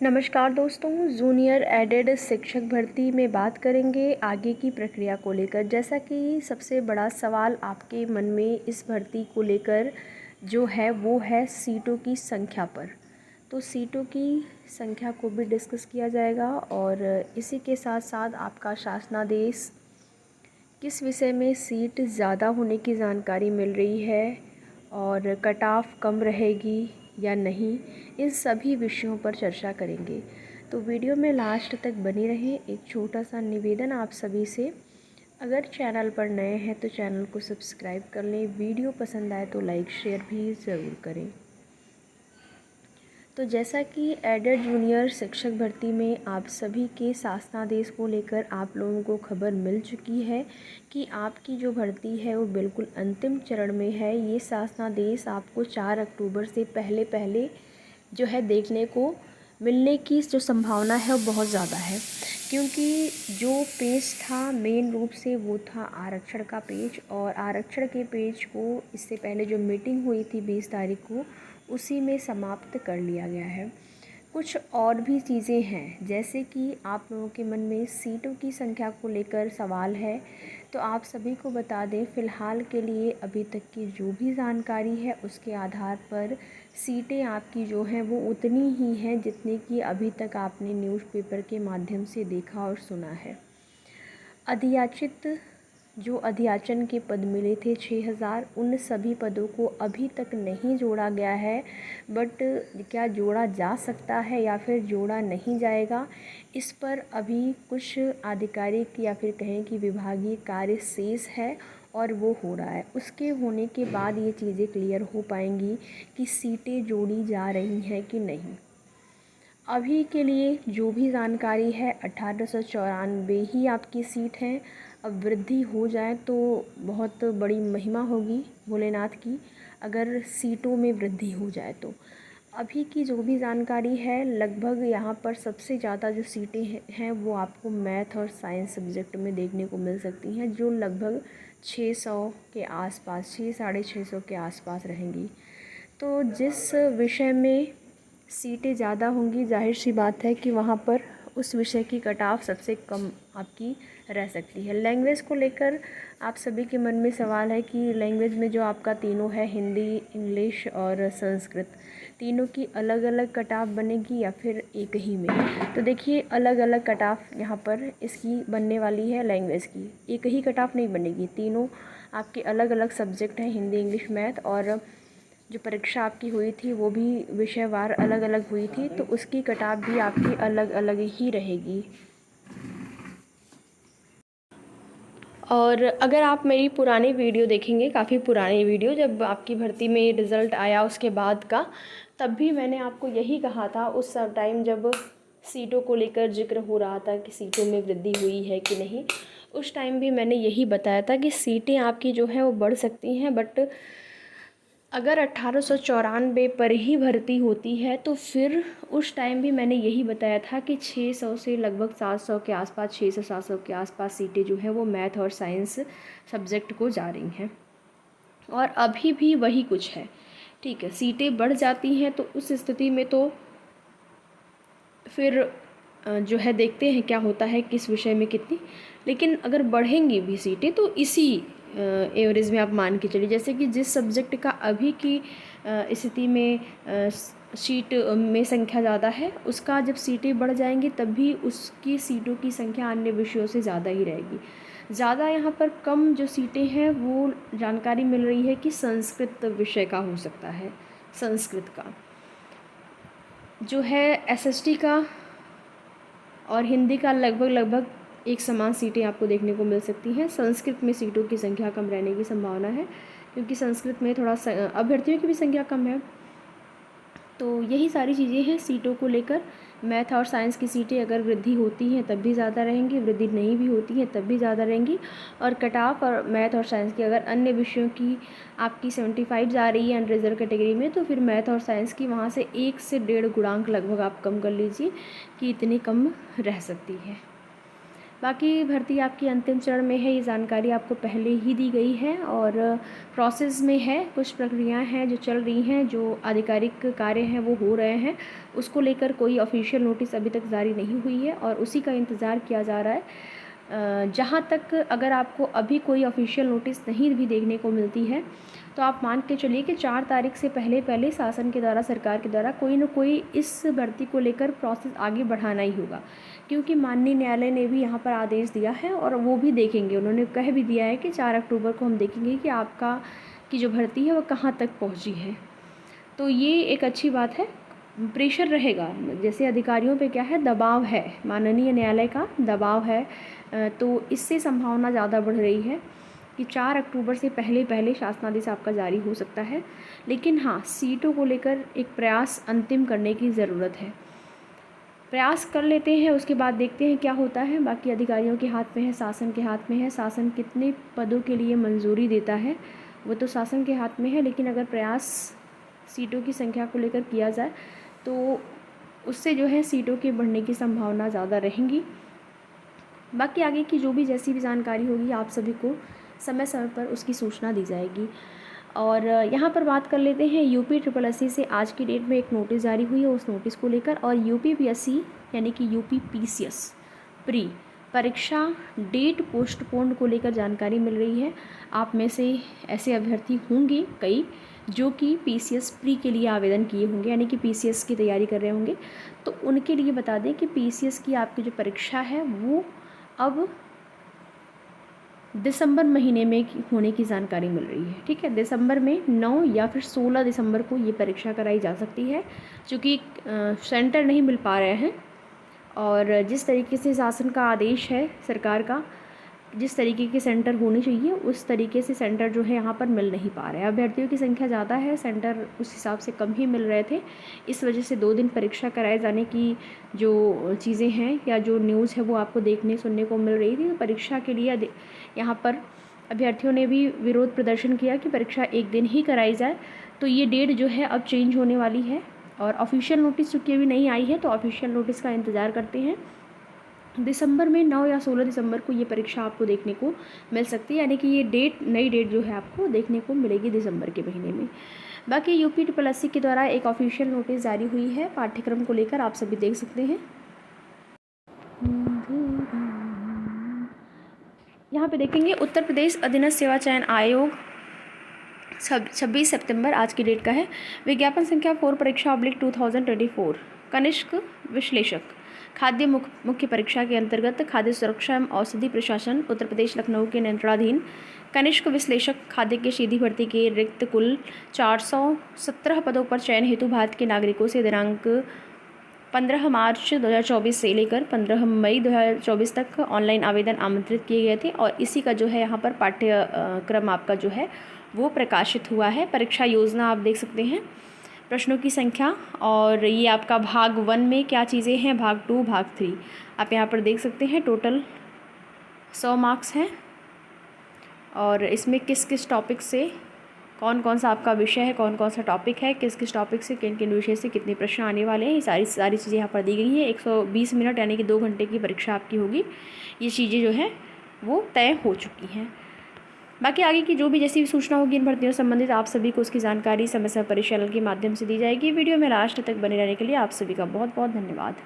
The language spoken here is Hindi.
नमस्कार दोस्तों, जूनियर एडेड शिक्षक भर्ती में बात करेंगे आगे की प्रक्रिया को लेकर। जैसा कि सबसे बड़ा सवाल आपके मन में इस भर्ती को लेकर जो है वो है सीटों की संख्या पर। तो सीटों की संख्या को भी डिस्कस किया जाएगा और इसी के साथ साथ आपका शासनादेश किस विषय में सीट ज़्यादा होने की जानकारी मिल रही है और कट ऑफ कम रहेगी या नहीं, इन सभी विषयों पर चर्चा करेंगे। तो वीडियो में लास्ट तक बने रहें। एक छोटा सा निवेदन आप सभी से, अगर चैनल पर नए हैं तो चैनल को सब्सक्राइब कर लें, वीडियो पसंद आए तो लाइक शेयर भी ज़रूर करें। तो जैसा कि एडेड जूनियर शिक्षक भर्ती में आप सभी के शासनादेश को लेकर आप लोगों को खबर मिल चुकी है कि आपकी जो भर्ती है वो बिल्कुल अंतिम चरण में है। ये शासनादेश आपको 4 अक्टूबर से पहले जो है देखने को मिलने की जो संभावना है वो बहुत ज़्यादा है, क्योंकि जो पेज था मेन रूप से वो था आरक्षण का पेज, और आरक्षण के पेज को इससे पहले जो मीटिंग हुई थी 20 तारीख को उसी में समाप्त कर लिया गया है। कुछ और भी चीज़ें हैं, जैसे कि आप लोगों के मन में सीटों की संख्या को लेकर सवाल है, तो आप सभी को बता दें फ़िलहाल के लिए अभी तक की जो भी जानकारी है उसके आधार पर सीटें आपकी जो हैं वो उतनी ही हैं जितनी कि अभी तक आपने न्यूज़पेपर के माध्यम से देखा और सुना है। जो अध्याचन के पद मिले थे 6000, उन सभी पदों को अभी तक नहीं जोड़ा गया है। बट क्या जोड़ा जा सकता है या फिर जोड़ा नहीं जाएगा, इस पर अभी कुछ आधिकारिक या फिर कहें कि विभागीय कार्य शेष है और वो हो रहा है। उसके होने के बाद ये चीज़ें क्लियर हो पाएंगी कि सीटें जोड़ी जा रही हैं कि नहीं। अभी के लिए जो भी जानकारी है 1894 ही आपकी सीट है। अब वृद्धि हो जाए तो बहुत बड़ी महिमा होगी भोलेनाथ की, अगर सीटों में वृद्धि हो जाए तो। अभी की जो भी जानकारी है, लगभग यहाँ पर सबसे ज़्यादा जो सीटें हैं वो आपको मैथ और साइंस सब्जेक्ट में देखने को मिल सकती हैं, जो लगभग 600 के आसपास, 600-650 के आसपास रहेंगी। तो जिस विषय में सीटें ज़्यादा होंगी, जाहिर सी बात है कि वहाँ पर उस विषय की कट ऑफ सबसे कम आपकी रह सकती है। लैंग्वेज को लेकर आप सभी के मन में सवाल है कि लैंग्वेज में जो आपका तीनों है, हिंदी, इंग्लिश और संस्कृत, तीनों की अलग अलग कट ऑफ बनेगी या फिर एक ही में। तो देखिए, अलग अलग कट ऑफ यहाँ पर इसकी बनने वाली है। लैंग्वेज की एक ही कट ऑफ नहीं बनेगी, तीनों आपके अलग अलग सब्जेक्ट हैं, हिंदी, इंग्लिश, मैथ, और जो परीक्षा आपकी हुई थी वो भी विषयवार अलग अलग हुई थी, तो उसकी कटाव भी आपकी अलग अलग ही रहेगी। और अगर आप मेरी पुरानी वीडियो देखेंगे, काफ़ी पुरानी वीडियो, जब आपकी भर्ती में रिज़ल्ट आया उसके बाद का, तब भी मैंने आपको यही कहा था। उस टाइम जब सीटों को लेकर जिक्र हो रहा था कि सीटों में वृद्धि हुई है कि नहीं, उस टाइम भी मैंने यही बताया था कि सीटें आपकी जो हैं वो बढ़ सकती हैं, बट अगर 1894 पर ही भर्ती होती है तो फिर उस टाइम भी मैंने यही बताया था कि 600 से लगभग 700 के आसपास, 600-700 के आसपास सीटें जो हैं वो मैथ और साइंस सब्जेक्ट को जा रही हैं, और अभी भी वही कुछ है। ठीक है, सीटें बढ़ जाती हैं तो उस स्थिति में तो फिर जो है देखते हैं क्या होता है, किस विषय में कितनी। लेकिन अगर बढ़ेंगी भी सीटें तो इसी एवरेज में आप मान के चलिए, जैसे कि जिस सब्जेक्ट का अभी की स्थिति में सीट में संख्या ज़्यादा है, उसका जब सीटें बढ़ जाएंगी तब भी उसकी सीटों की संख्या अन्य विषयों से ज़्यादा ही रहेगी। ज़्यादा यहाँ पर कम जो सीटें हैं वो जानकारी मिल रही है कि संस्कृत विषय का हो सकता है। संस्कृत का जो है एसएसटी का और हिंदी का लगभग एक समान सीटें आपको देखने को मिल सकती हैं। संस्कृत में सीटों की संख्या कम रहने की संभावना है, क्योंकि संस्कृत में थोड़ा अभ्यर्थियों की भी संख्या कम है। तो यही सारी चीज़ें हैं सीटों को लेकर। मैथ और साइंस की सीटें अगर वृद्धि होती हैं तब भी ज़्यादा रहेंगी, वृद्धि नहीं भी होती हैं तब भी ज़्यादा रहेंगी। और कट ऑफ और मैथ और साइंस की अगर अन्य विषयों की आपकी 75 जा रही है अनरिजर्व कैटेगरी में, तो फिर मैथ और साइंस की वहाँ से 1 से 1.5 गुणांक लगभग आप कम कर लीजिए कि इतनी कम रह सकती है। बाकी भर्ती आपकी अंतिम चरण में है, ये जानकारी आपको पहले ही दी गई है और प्रोसेस में है। कुछ प्रक्रियाएं हैं जो चल रही हैं, जो आधिकारिक कार्य हैं वो हो रहे हैं। उसको लेकर कोई ऑफिशियल नोटिस अभी तक जारी नहीं हुई है और उसी का इंतज़ार किया जा रहा है। जहाँ तक अगर आपको अभी कोई ऑफिशियल नोटिस नहीं भी देखने को मिलती है तो आप मान के चलिए कि 4 तारीख से पहले शासन के द्वारा, सरकार के द्वारा कोई न कोई इस भर्ती को लेकर प्रोसेस आगे बढ़ाना ही होगा, क्योंकि माननीय न्यायालय ने भी यहाँ पर आदेश दिया है और वो भी देखेंगे। उन्होंने कह भी दिया है कि 4 अक्टूबर को हम देखेंगे कि आपका की जो भर्ती है वो कहाँ तक पहुँची है। तो ये एक अच्छी बात है। प्रेशर रहेगा, जैसे अधिकारियों पे क्या है, दबाव है, माननीय न्यायालय का दबाव है, तो इससे संभावना ज़्यादा बढ़ रही है कि 4 अक्टूबर से पहले शासनादेश आपका जारी हो सकता है। लेकिन हाँ, सीटों को लेकर एक प्रयास अंतिम करने की ज़रूरत है। प्रयास कर लेते हैं, उसके बाद देखते हैं क्या होता है। बाकी अधिकारियों के हाथ में है, शासन के हाथ में है। शासन कितने पदों के लिए मंजूरी देता है वो तो शासन के हाथ में है, लेकिन अगर प्रयास सीटों की संख्या को लेकर किया जाए तो उससे जो है सीटों के बढ़ने की संभावना ज़्यादा रहेंगी। बाकी आगे की जो भी जैसी भी जानकारी होगी आप सभी को समय समय पर उसकी सूचना दी जाएगी। और यहाँ पर बात कर लेते हैं यूपी SSSC से आज की डेट में एक नोटिस जारी हुई है, उस नोटिस को लेकर। और UPPSC यानी कि UP PCS प्री परीक्षा डेट पोस्टपोन्ड को लेकर जानकारी मिल रही है। आप में से ऐसे अभ्यर्थी होंगे कई जो कि PCS प्री के लिए आवेदन किए होंगे, यानी कि PCS की तैयारी कर रहे होंगे। तो उनके लिए बता दें कि PCS की आपकी जो परीक्षा है वो अब दिसंबर महीने में होने की जानकारी मिल रही है। ठीक है, दिसंबर में 9 या फिर 16 दिसंबर को ये परीक्षा कराई जा सकती है, क्योंकि सेंटर नहीं मिल पा रहे हैं। और जिस तरीके से शासन का आदेश है, सरकार का, जिस तरीके के सेंटर होने चाहिए उस तरीके से सेंटर जो है यहाँ पर मिल नहीं पा रहे हैं। अभ्यर्थियों की संख्या ज़्यादा है, सेंटर उस हिसाब से कम ही मिल रहे थे। इस वजह से 2 दिन परीक्षा कराए जाने की जो चीज़ें हैं या जो न्यूज़ है वो आपको देखने सुनने को मिल रही थी। तो परीक्षा के लिए यहाँ पर अभ्यर्थियों ने भी विरोध प्रदर्शन किया कि परीक्षा एक दिन ही कराई जाए। तो ये डेट जो है अब चेंज होने वाली है और ऑफिशियल नोटिस चूँकि अभी नहीं आई है तो ऑफिशियल नोटिस का इंतज़ार करते हैं। दिसंबर में 9 या 16 दिसंबर को ये परीक्षा आपको देखने को मिल सकती है, यानी कि ये डेट, नई डेट जो है आपको देखने को मिलेगी दिसंबर के महीने में। बाकी UP SSSC के द्वारा एक ऑफिशियल नोटिस जारी हुई है पाठ्यक्रम को लेकर, आप सभी देख सकते हैं। यहाँ पे देखेंगे उत्तर प्रदेश अधीनस्थ सेवा चयन आयोग 26 सितंबर आज की डेट का है। विज्ञापन संख्या 4 परीक्षा /2024 कनिष्क विश्लेषक खाद्य मुख्य परीक्षा के अंतर्गत खाद्य सुरक्षा एवं औषधि प्रशासन उत्तर प्रदेश लखनऊ के नियंत्रणाधीन कनिष्क विश्लेषक खाद्य की सीधी भर्ती के रिक्त कुल 417 पदों पर चयन हेतु भारत के नागरिकों से दिनांक 15 मार्च 2024 से लेकर 15 मई 2024 तक ऑनलाइन आवेदन आमंत्रित किए गए थे और इसी का जो है यहाँ पर पाठ्यक्रम आपका जो है वो प्रकाशित हुआ है। परीक्षा योजना आप देख सकते हैं, प्रश्नों की संख्या, और ये आपका भाग 1 में क्या चीज़ें हैं, भाग 2, भाग 3 आप यहाँ पर देख सकते हैं। टोटल 100 मार्क्स हैं और इसमें किस किस टॉपिक से कौन कौन सा आपका विषय है, कौन कौन सा टॉपिक है, किस किस टॉपिक से किन किन विषय से कितने प्रश्न आने वाले हैं, ये सारी चीज़ें यहाँ पर दी गई हैं। 120 मिनट यानी कि 2 घंटे की परीक्षा आपकी होगी। ये चीज़ें जो है वो तय हो चुकी हैं। बाकी आगे की जो भी जैसी भी सूचना होगी इन भर्तियों से संबंधित आप सभी को उसकी जानकारी समय समय परिचालन के माध्यम से दी जाएगी। वीडियो में लास्ट तक बने रहने के लिए आप सभी का बहुत बहुत धन्यवाद।